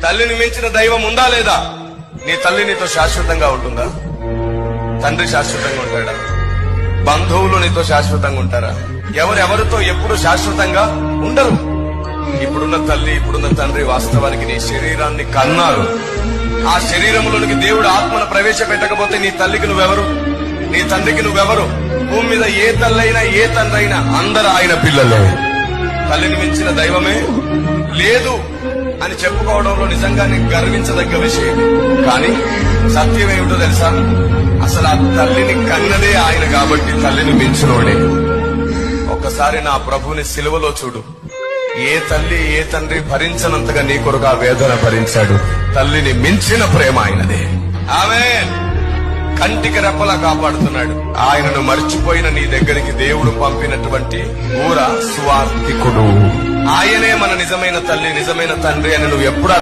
తల్లిని మించిన దైవం ఉందా లేదా? నీ తల్లి నీతో శాశ్వతంగా ఉంటుందా? తండ్రి శాశ్వతంగా ఉంటాడా? బంధువులు నీతో శాశ్వతంగా ఉంటారా? ఎవరెవరితో ఎప్పుడు శాశ్వతంగా ఉండరు. ఇప్పుడున్న తల్లి, ఇప్పుడున్న తండ్రి వాస్తవానికి నీ శరీరాన్ని కన్నారు. ఆ శరీరంలోనికి దేవుడు ఆత్మను ప్రవేశపెట్టకపోతే నీ తల్లికి నువ్వెవరు? నీ తండ్రికి నువ్వెవరు? భూమి మీద ఏ తల్లైనా ఏ తండ్రి అయినా అందరూ ఆయన పిల్లలే. తల్లిని మించిన దైవమే లేదు అని చెప్పుకోవడంలో నిజంగా నీకు గర్వించదగ్గ విషయం. కానీ సత్యం ఏమిటో తెలుసా? అసలు ఆ తల్లిని కన్నదే ఆయన కాబట్టి తల్లిని మించినోడే. ఒక్కసారి నా ప్రభుని సిలువలో చూడు. ఏ తల్లి ఏ తండ్రి భరించనంతగా నీ కొరకు ఆ వేదన భరించాడు. తల్లిని మించిన ప్రేమ ఆయనదే. ఆమేన్. కంటికి రెప్పలా కాపాడుతున్నాడు. ఆయనను మర్చిపోయిన నీ దగ్గరికి దేవుడు పంపినటువంటి ఊర స్వార్థికుడు. ఆయనే మన నిజమైన తల్లి, నిజమైన తండ్రి అని నువ్వు ఎప్పుడు